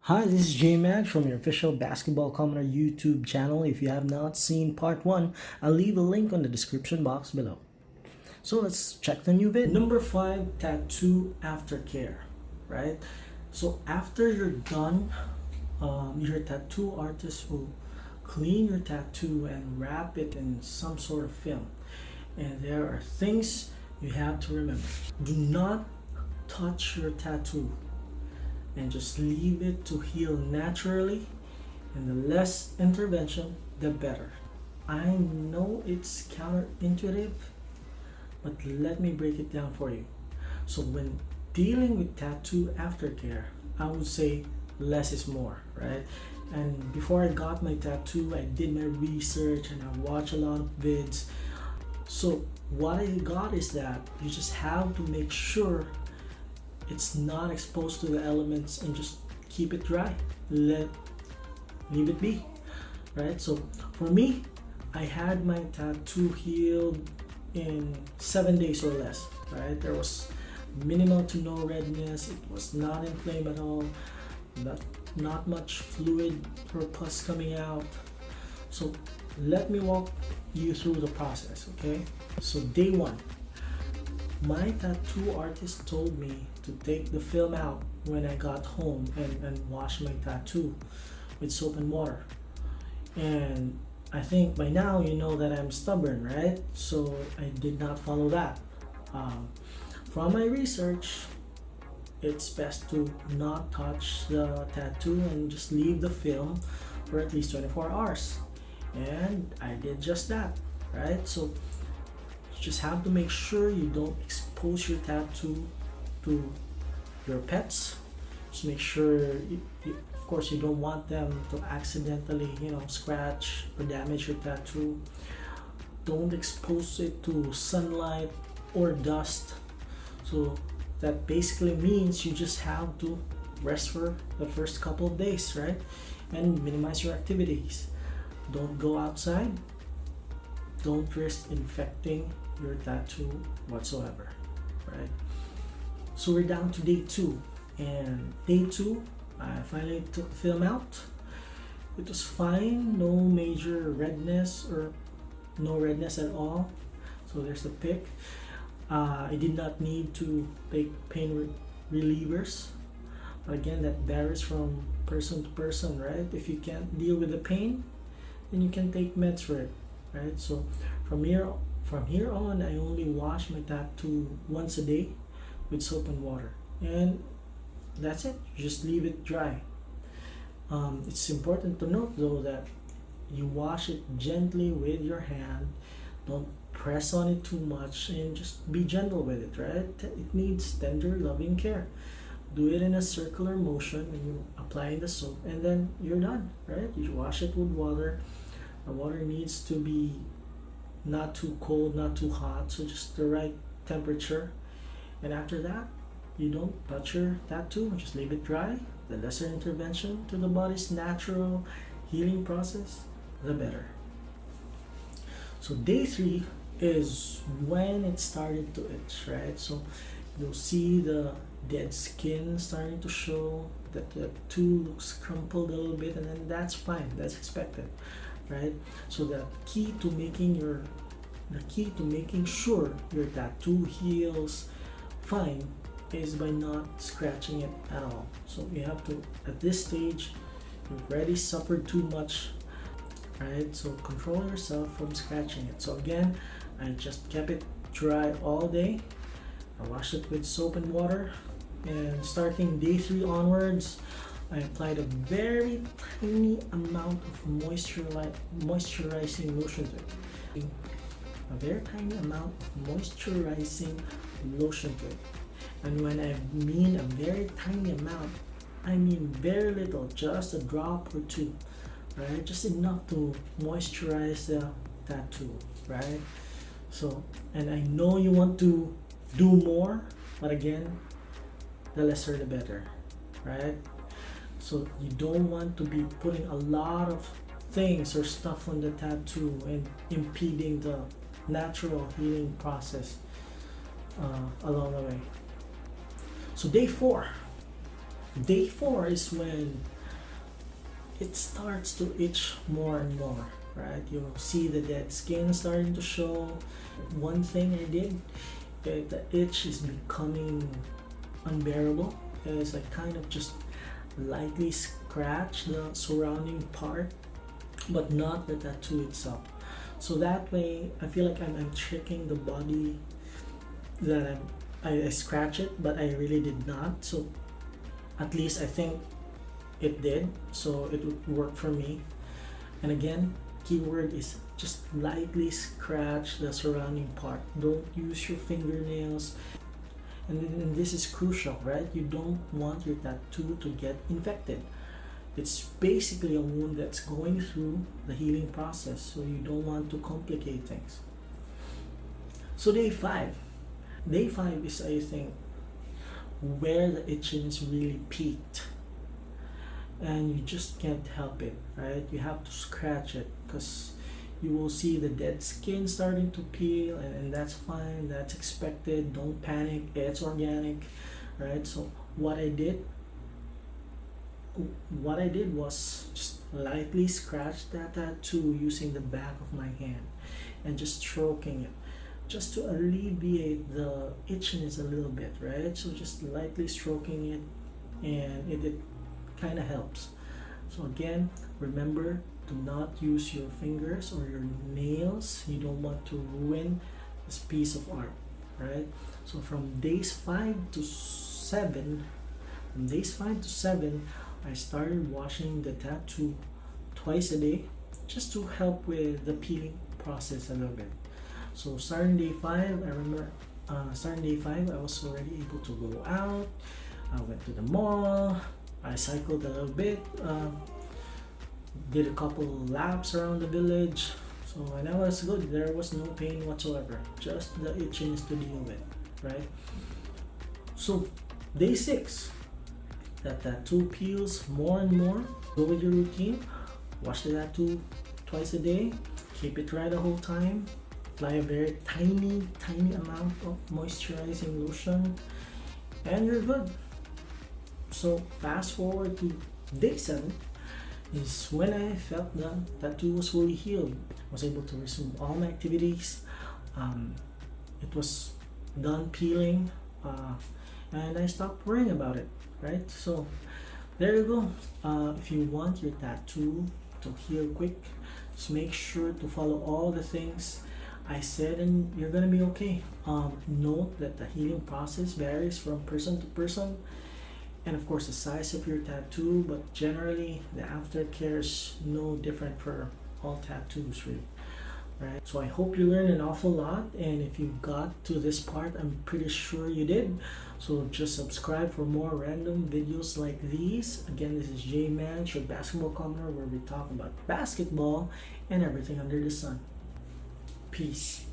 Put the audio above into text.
Hi, this is J Mag from your official Basketball Commenter YouTube channel. If you have not seen part 1, I'll leave a link on the description box below. So let's check the new vid. Number 5, tattoo aftercare, right? So after you're done, your tattoo artist will clean your tattoo and wrap it in some sort of film. And there are things you have to remember. Do not touch your tattoo and just leave it to heal naturally, and the less intervention the better. I know it's counterintuitive, but let me break it down for you. So when dealing with tattoo aftercare, I would say less is more, right? And before I got my tattoo, I did my research and I watched a lot of vids. So what I got is that you just have to make sure it's not exposed to the elements and just keep it dry. Leave it be, right? So for me, I had my tattoo healed in 7 days or less, right? There was minimal to no redness. It was not inflamed at all. Not much fluid or pus coming out. So let me walk you through the process, okay? So day 1, my tattoo artist told me to take the film out when I got home and wash my tattoo with soap and water. And I think by now you know that I'm stubborn, right? So I did not follow that. From my research, it's best to not touch the tattoo and just leave the film for at least 24 hours. And I did just that, right? So you just have to make sure you don't expose your tattoo to your pets. Just make sure, of course, you don't want them to accidentally, scratch or damage your tattoo. Don't expose it to sunlight or dust. So that basically means you just have to rest for the first couple of days, right? And minimize your activities. Don't go outside. Don't risk infecting your tattoo whatsoever, right? So we're down to day 2, and day 2 I finally took the film out. It was fine, no major redness or no redness at all. So there's the pic. I did not need to take pain relievers, but again, that varies from person to person, right? If you can't deal with the pain, then you can take meds for it, right? So from here on, I only wash my tattoo once a day with soap and water, and that's it. Just leave it dry. It's important to note though that you wash it gently with your hand. Don't press on it too much, and just be gentle with it, right? It needs tender, loving care. Do it in a circular motion when you apply the soap, and then you're done, right? You wash it with water. The water needs to be not too cold, not too hot, so just the right temperature. And after that, you don't touch your tattoo, just leave it dry. The lesser intervention to the body's natural healing process, the better. So day 3 is when it started to itch, right? So you'll see the dead skin starting to show, that the tattoo looks crumpled a little bit, and then that's fine, that's expected, right? So the key to making sure your tattoo heals fine is by not scratching it at all. So you have to, at this stage, you've already suffered too much, right? So control yourself from scratching it. So again, I just kept it dry all day. I washed it with soap and water, and starting day 3 onwards, I applied a very tiny amount of moisturizing lotion to it. A very tiny amount of moisturizing lotion to it. And when I mean a very tiny amount, I mean very little, just a drop or 2, right? Just enough to moisturize the tattoo, right? So, and I know you want to do more, but again, the lesser the better, right? So you don't want to be putting a lot of things or stuff on the tattoo and impeding the natural healing process along the way. So day 4 is when it starts to itch more and more, right? You'll see the dead skin starting to show. One thing I did, the itch is becoming unbearable, is I kind of just lightly scratch the surrounding part, but not the tattoo itself. So that way, I feel like I'm tricking the body that I scratch it, but I really did not. So at least I think it did, so it would work for me. And again, keyword is just lightly scratch the surrounding part. Don't use your fingernails. And this is crucial, right? You don't want your tattoo to get infected. It's basically a wound that's going through the healing process, so you don't want to complicate things. So day 5. Day 5 is, I think, where the itching is really peaked. And you just can't help it, right? You have to scratch it because you will see the dead skin starting to peel, and that's fine, that's expected. Don't panic, it's organic, right? So what I did was just lightly scratch that tattoo using the back of my hand and just stroking it, just to alleviate the itchiness a little bit, right? So just lightly stroking it, and it kind of helps. So again, remember to not use your fingers or your nails. You don't want to ruin this piece of art, right? So from days 5 to 7, I started washing the tattoo twice a day, just to help with the peeling process a little bit. So starting day 5, I remember starting day 5, I was already able to go out. I went to the mall, I cycled a little bit, did a couple laps around the village. So, and I was good. There was no pain whatsoever, just the itchiness to deal with, right? So day 6, that tattoo peels more and more. Go with your routine. Wash the tattoo twice a day. Keep it dry the whole time. Apply a very tiny amount of moisturizing lotion, and you're good. So fast forward to day 7 is when I felt the tattoo was fully healed. I was able to resume all my activities. It was done peeling, and I stopped worrying about it, right? So there you go. If you want your tattoo to heal quick, just make sure to follow all the things I said, and you're gonna be okay. Note that the healing process varies from person to person, and of course the size of your tattoo, but generally the aftercare is no different for all tattoos, really, right? So I hope you learned an awful lot, and if you got to this part, I'm pretty sure you did. So just subscribe for more random videos like these. Again, this is J-Man, your basketball commenter, where we talk about basketball and everything under the sun. Peace.